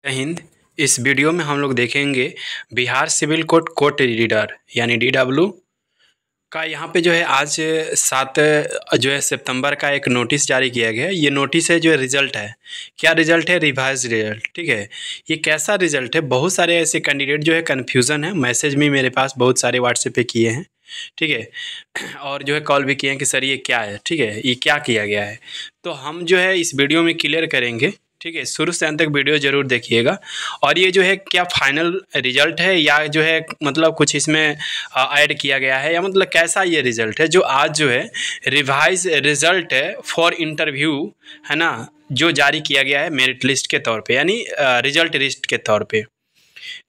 जय हिंद। इस वीडियो में हम लोग देखेंगे Bihar civil code court reader यानी DW का यहाँ पे जो है आज 7 जो है सितंबर का एक नोटिस जारी किया गया है। ये नोटिस है जो है रिज़ल्ट है। क्या रिज़ल्ट है? Revise result. ठीक है, ये कैसा रिज़ल्ट है? बहुत सारे ऐसे कैंडिडेट जो है कन्फ्यूज़न है। मैसेज भी मेरे पास बहुत सारे व्हाट्सएप पे किए हैं, ठीक है, और जो है कॉल भी किए हैं कि सर ये क्या है, ठीक है, ये क्या किया गया है। तो हम जो है इस वीडियो में क्लियर करेंगे, ठीक है। शुरू से अंत तक वीडियो ज़रूर देखिएगा। और ये जो है क्या फाइनल रिजल्ट है या जो है मतलब कुछ इसमें ऐड किया गया है या मतलब कैसा ये रिज़ल्ट है जो आज जो है रिवाइज रिज़ल्ट है फॉर इंटरव्यू, है ना, जो जारी किया गया है मेरिट लिस्ट के तौर पे यानी रिजल्ट लिस्ट के तौर पे।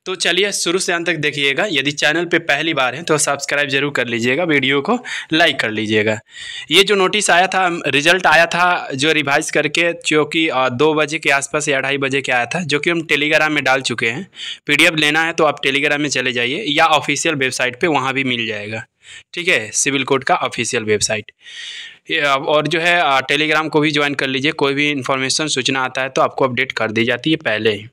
तो चलिए शुरू से अंत तक देखिएगा। यदि चैनल पे पहली बार है तो सब्सक्राइब जरूर कर लीजिएगा, वीडियो को लाइक कर लीजिएगा। ये जो नोटिस आया था, रिजल्ट आया था जो रिवाइज करके, जो कि 2 बजे के आसपास या 2:30 बजे के आया था, जो कि हम टेलीग्राम में डाल चुके हैं। PDF लेना है तो आप टेलीग्राम में चले जाइए या ऑफिशियल वेबसाइट पर वहाँ भी मिल जाएगा, ठीक है, सिविल कोड का ऑफिशियल वेबसाइट। और जो है टेलीग्राम को भी ज्वाइन कर लीजिए। कोई भी इन्फॉर्मेशन सूचना आता है तो आपको अपडेट कर दी जाती है पहले ही।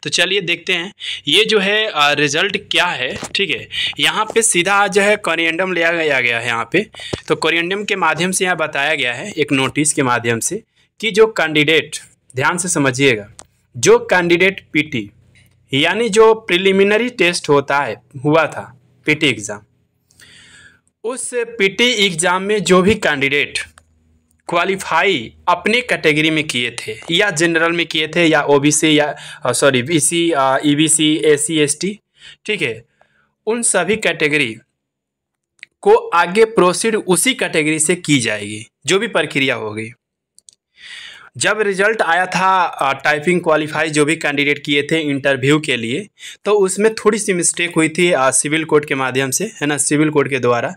तो चलिए देखते हैं ये जो है रिज़ल्ट क्या है, ठीक है। यहाँ पे सीधा जो है कोरिएंडम लिया गया है यहाँ पे। तो कोरिएंडम के माध्यम से यहाँ बताया गया है एक नोटिस के माध्यम से कि जो कैंडिडेट, ध्यान से समझिएगा, जो कैंडिडेट PT यानी जो प्रिलिमिनरी टेस्ट होता है, हुआ था PT एग्ज़ाम, उस PT एग्ज़ाम में जो भी कैंडिडेट क्वालिफाई अपने कैटेगरी में किए थे या जनरल में किए थे या OBC या BC, EBC, SC, ST, ठीक है, उन सभी कैटेगरी को आगे प्रोसीड उसी कैटेगरी से की जाएगी जो भी प्रक्रिया होगी। जब रिजल्ट आया था टाइपिंग क्वालिफाई जो भी कैंडिडेट किए थे इंटरव्यू के लिए, तो उसमें थोड़ी सी मिस्टेक हुई थी सिविल कोड के माध्यम से, है ना, सिविल कोड के द्वारा।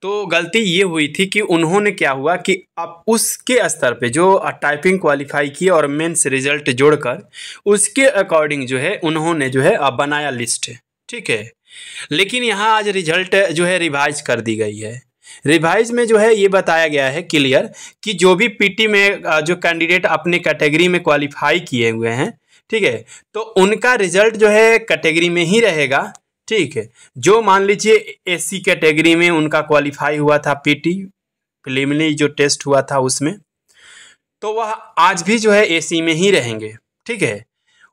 तो गलती ये हुई थी कि उन्होंने क्या हुआ कि अब उसके स्तर पे जो टाइपिंग क्वालिफाई की और मेंस रिजल्ट जोड़कर उसके अकॉर्डिंग जो है उन्होंने जो है अब बनाया लिस्ट, ठीक है। लेकिन यहाँ आज रिजल्ट जो है रिवाइज कर दी गई है। रिवाइज में जो है ये बताया गया है क्लियर कि जो भी PT में जो कैंडिडेट अपने कैटेगरी में क्वालिफाई किए हुए हैं, ठीक है, तो उनका रिजल्ट जो है कैटेगरी में ही रहेगा, ठीक है। जो मान लीजिए SC कैटेगरी में उनका क्वालिफाई हुआ था PT प्रिलिमिनरी जो टेस्ट हुआ था उसमें, तो वह आज भी जो है SC में ही रहेंगे, ठीक है।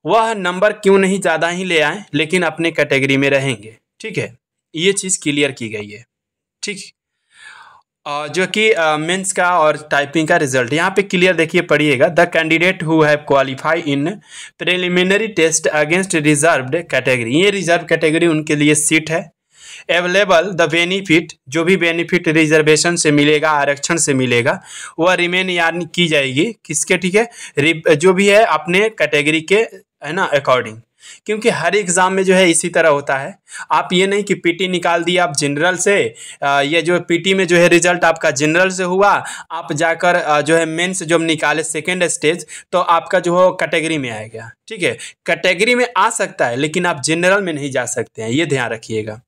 वह नंबर क्यों नहीं ज़्यादा ही ले आए लेकिन अपने कैटेगरी में रहेंगे, ठीक है। ये चीज़ क्लियर की गई है, ठीक। जो कि मेंस का और टाइपिंग का रिजल्ट यहाँ पे क्लियर देखिए, पढ़िएगा। The candidate who have qualify in preliminary test against reserved category, ये रिजर्व कैटेगरी उनके लिए सीट है। अवेलेबल द बेनिफिट, जो भी बेनिफिट रिजर्वेशन से मिलेगा, आरक्षण से मिलेगा, वह रिमेन यानी की जाएगी किसके, ठीक है, जो भी है अपने कैटेगरी के, है ना, अकॉर्डिंग। क्योंकि हर एग्ज़ाम में जो है इसी तरह होता है। आप ये नहीं कि PT निकाल दिया आप जनरल से, ये जो PT में जो है रिजल्ट आपका जनरल से हुआ, आप जाकर जो है मेंस जब निकाले सेकेंड स्टेज तो आपका जो है कैटेगरी में आएगा, ठीक है। कैटेगरी में आ सकता है लेकिन आप जनरल में नहीं जा सकते हैं, ये ध्यान रखिएगा।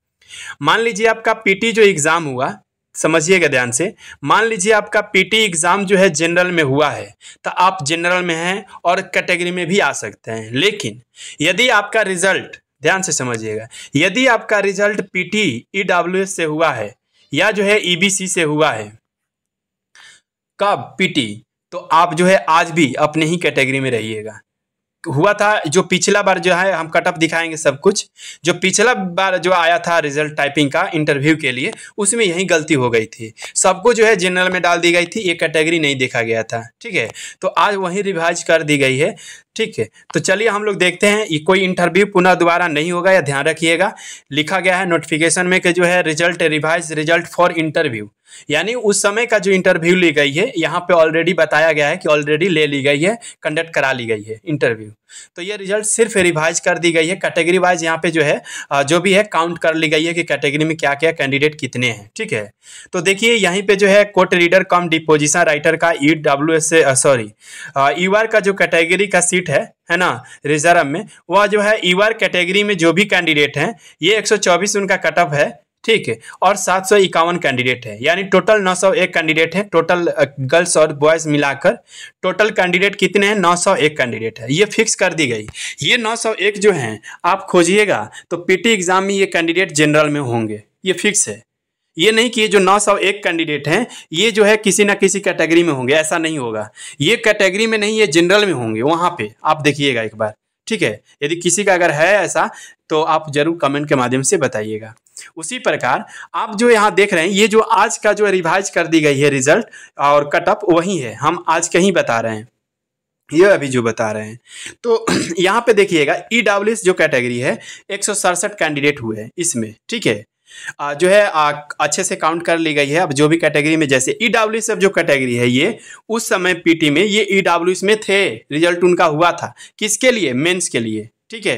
मान लीजिए आपका PT जो एग्ज़ाम हुआ, समझिएगा ध्यान से, मान लीजिए आपका PT एग्ज़ाम जो है जनरल में हुआ है तो आप जनरल में हैं और कैटेगरी में भी आ सकते हैं। लेकिन यदि आपका रिजल्ट, ध्यान से समझिएगा, यदि आपका रिजल्ट PT EWS से हुआ है या जो है EBC से हुआ है, कब PT, तो आप जो है आज भी अपने ही कैटेगरी में रहिएगा। हुआ था जो पिछला बार जो है, हम कट ऑफ दिखाएंगे सब कुछ, जो पिछला बार जो आया था रिजल्ट टाइपिंग का इंटरव्यू के लिए, उसमें यही गलती हो गई थी, सबको जो है जनरल में डाल दी गई थी, ये कैटेगरी नहीं देखा गया था, ठीक है। तो आज वही रिवाइज कर दी गई है, ठीक है। तो चलिए हम लोग देखते हैं, ये कोई इंटरव्यू पुनः दोबारा नहीं होगा, या ध्यान रखिएगा। लिखा गया है नोटिफिकेशन में कि जो है result revise result for interview, यानी उस समय का जो इंटरव्यू ली गई है, यहाँ पे ऑलरेडी बताया गया है कि ऑलरेडी ले ली गई है, कंडक्ट करा ली गई है इंटरव्यू। तो ये रिजल्ट सिर्फ रिवाइज कर दी गई है, कैटेगरी वाइज यहाँ पे जो है जो भी है काउंट कर ली गई है कि कैटेगरी में क्या क्या कैंडिडेट कितने हैं, ठीक है। तो देखिए यहीं पे जो है court reader cum deposition writer का EWS EWR का जो कैटेगरी का सीट है ना, रिजर्व में, वह जो है EWR कैटेगरी में जो भी कैंडिडेट हैं, ये 124 उनका कट ऑफ है, ठीक है, और 751 कैंडिडेट है, यानी टोटल 901 कैंडिडेट है। टोटल गर्ल्स और बॉयज़ मिलाकर टोटल कैंडिडेट कितने हैं? 901 कैंडिडेट है, ये फिक्स कर दी गई। ये 901 जो हैं आप खोजिएगा तो पीटी एग्जाम में ये कैंडिडेट जनरल में होंगे, ये फिक्स है। ये नहीं कि ये जो 901 कैंडिडेट हैं ये जो है किसी ना किसी कैटेगरी में होंगे, ऐसा नहीं होगा। ये कैटेगरी में नहीं, ये जनरल में होंगे, वहाँ पे आप देखिएगा एक बार, ठीक है। यदि किसी का अगर है ऐसा तो आप जरूर कमेंट के माध्यम से बताइएगा। उसी प्रकार आप जो यहाँ देख रहे हैं ये जो आज का जो रिवाइज कर दी गई है रिजल्ट और कटअप वही है, हम आज कहीं बता रहे हैं, ये अभी जो बता रहे हैं। तो यहाँ पे देखिएगा ईडब्ल्यूएस जो कैटेगरी है 167 कैंडिडेट हुए हैं इसमें, ठीक है। जो है अच्छे से काउंट कर ली गई है। अब जो भी कैटेगरी में, जैसे ईडब्ल्यूएस जो कैटेगरी है ये उस समय पीटी में ये ईडब्ल्यूएस में थे, रिजल्ट उनका हुआ था किसके लिए? मेंस के लिए, ठीक है।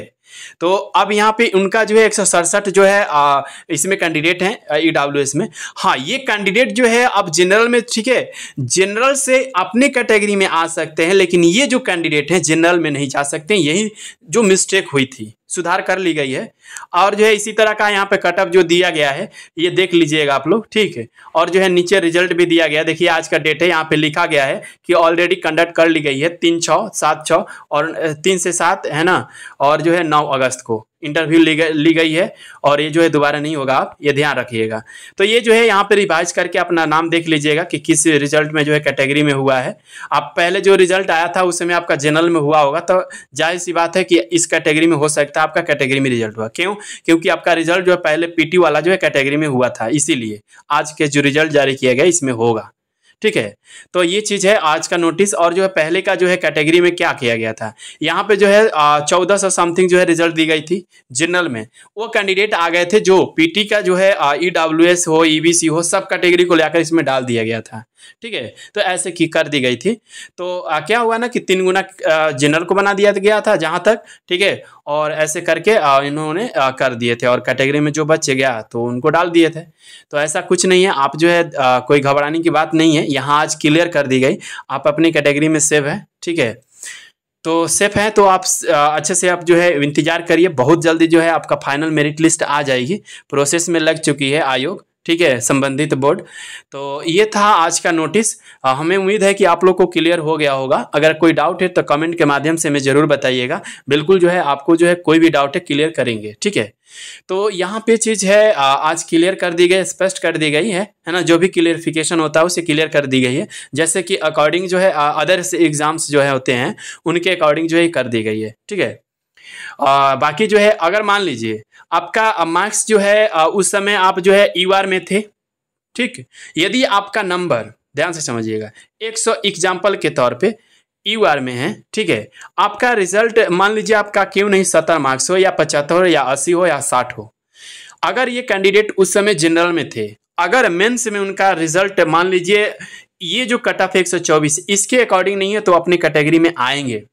तो अब यहाँ पे उनका जो है 167 जो है इसमें कैंडिडेट हैं ईडब्ल्यूएस में। हाँ, ये कैंडिडेट जो है अब जनरल में, ठीक है, जनरल से अपने कैटेगरी में आ सकते हैं, लेकिन ये जो कैंडिडेट हैं जनरल में नहीं जा सकते। यही जो मिस्टेक हुई थी, सुधार कर ली गई है। और जो है इसी तरह का यहाँ पे कटअप जो दिया गया है ये देख लीजिएगा आप लोग, ठीक है। और जो है नीचे रिजल्ट भी दिया गया है, देखिए आज का डेट है, यहाँ पे लिखा गया है कि ऑलरेडी कंडक्ट कर ली गई है 3/6, 7/6 और 3 से 7 है ना, और जो है 9 अगस्त को इंटरव्यू ली गई है। और ये जो है दोबारा नहीं होगा, आप ये ध्यान रखिएगा। तो ये जो है यहाँ पे रिवाइज करके अपना नाम देख लीजिएगा कि किस रिजल्ट में जो है कैटेगरी में हुआ है। आप पहले जो रिजल्ट आया था उस समय आपका जनरल में हुआ होगा, तो जाहिर सी बात है कि इस कैटेगरी में हो सकता है आपका कैटेगरी में रिजल्ट हुआ। क्यों? क्योंकि आपका रिजल्ट जो है पहले पीटी वाला जो है कैटेगरी में हुआ था, इसीलिए आज के जो रिजल्ट जारी किया गया इसमें होगा, ठीक है। तो ये चीज़ है आज का नोटिस। और जो है पहले का जो है कैटेगरी में क्या किया गया था, यहाँ पे जो है 1400 समथिंग जो है रिजल्ट दी गई थी जनरल में। वो कैंडिडेट आ गए थे जो पीटी का जो है ईडब्ल्यूएस हो, ईबीसी हो, सब कैटेगरी को लेकर इसमें डाल दिया गया था, ठीक है। तो ऐसे की कर दी गई थी। तो क्या हुआ ना कि 3 गुना जनरल को बना दिया गया था जहाँ तक, ठीक है। और ऐसे करके इन्होंने कर दिए थे, और कैटेगरी में जो बच गया तो उनको डाल दिए थे। तो ऐसा कुछ नहीं है, आप जो है कोई घबराने की बात नहीं है, यहाँ आज क्लियर कर दी गई। आप अपनी कैटेगरी में सेव है, ठीक है। तो सेफ है तो आप अच्छे से आप जो है इंतजार करिए, बहुत जल्दी जो है आपका फाइनल मेरिट लिस्ट आ जाएगी, प्रोसेस में लग चुकी है आयोग, ठीक है, संबंधित बोर्ड। तो ये था आज का नोटिस। हमें उम्मीद है कि आप लोग को क्लियर हो गया होगा। अगर कोई डाउट है तो कमेंट के माध्यम से हमें ज़रूर बताइएगा। बिल्कुल जो है आपको जो है कोई भी डाउट है क्लियर करेंगे, ठीक है। तो यहाँ पे चीज़ है आज क्लियर कर दी गई, स्पष्ट कर दी गई है ना। जो भी क्लियरिफिकेशन होता है उसे क्लियर कर दी गई है, जैसे कि अकॉर्डिंग जो है अदर एग्जाम्स जो है होते हैं उनके अकॉर्डिंग जो है कर दी गई है, ठीक है। बाकी जो है अगर मान लीजिए आपका मार्क्स जो है उस समय आप जो है ईआर में थे, ठीक। यदि आपका नंबर, ध्यान से समझिएगा, 100 एग्जाम्पल के तौर पे ईआर में है, ठीक है। आपका रिजल्ट मान लीजिए आपका क्यों नहीं 70 मार्क्स हो या 75 हो या 80 हो या 60 हो। अगर ये कैंडिडेट उस समय जनरल में थे, अगर मेंस में उनका रिजल्ट मान लीजिए ये जो कट ऑफ 124 इसके अकॉर्डिंग नहीं है तो अपनी कैटेगरी में आएंगे,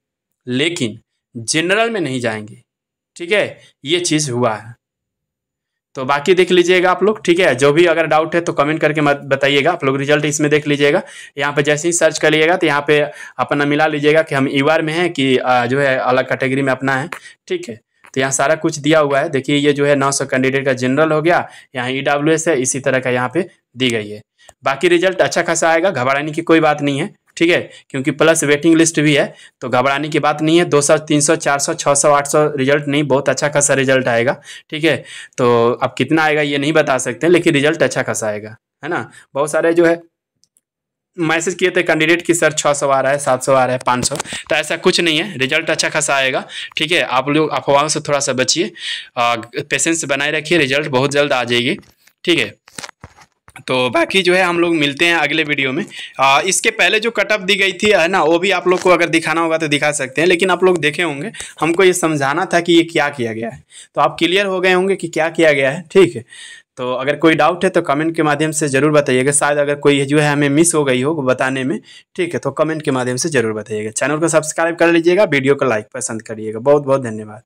लेकिन जनरल में नहीं जाएंगे, ठीक है। ये चीज़ हुआ है। तो बाकी देख लीजिएगा आप लोग, ठीक है। जो भी अगर डाउट है तो कमेंट करके मत बताइएगा। आप लोग रिजल्ट इसमें देख लीजिएगा, यहाँ पे जैसे ही सर्च करिएगा तो यहाँ पे अपना मिला लीजिएगा कि हम ईआर में हैं कि जो है अलग कैटेगरी में अपना है, ठीक है। तो यहाँ सारा कुछ दिया हुआ है। देखिए ये जो है 900 कैंडिडेट का जनरल हो गया, यहाँ ईडब्ल्यूएस है, इसी तरह का यहाँ पे दी गई है। बाकी रिजल्ट अच्छा खासा आएगा, घबराने की कोई बात नहीं है, ठीक है। क्योंकि प्लस वेटिंग लिस्ट भी है, तो घबराने की बात नहीं है। 200, 300, 400, 600, 800 रिजल्ट नहीं, बहुत अच्छा खासा रिजल्ट आएगा, ठीक है। तो अब कितना आएगा ये नहीं बता सकते, लेकिन रिजल्ट अच्छा खासा आएगा, है ना। बहुत सारे जो है मैसेज किए थे कैंडिडेट की सर 600 आ रहा है, 700 आ रहा है, 500, तो ऐसा कुछ नहीं है, रिजल्ट अच्छा खासा आएगा, ठीक है। आप लोग अफवाहों से थोड़ा सा बचिए, पेशेंस बनाए रखिए, रिजल्ट बहुत जल्द आ जाएगी, ठीक है। तो बाकी जो है हम लोग मिलते हैं अगले वीडियो में। इसके पहले जो कटअप दी गई थी, है ना, वो भी आप लोग को अगर दिखाना होगा तो दिखा सकते हैं, लेकिन आप लोग देखे होंगे, हमको ये समझाना था कि ये क्या किया गया है, तो आप क्लियर हो गए होंगे कि क्या किया गया है, ठीक है। तो अगर कोई डाउट है तो कमेंट के माध्यम से ज़रूर बताइएगा। शायद अगर कोई जो है हमें मिस हो गई हो बताने में, ठीक है, तो कमेंट के माध्यम से ज़रूर बताइएगा। चैनल को सब्सक्राइब कर लीजिएगा, वीडियो को लाइक पसंद करिएगा। बहुत बहुत धन्यवाद।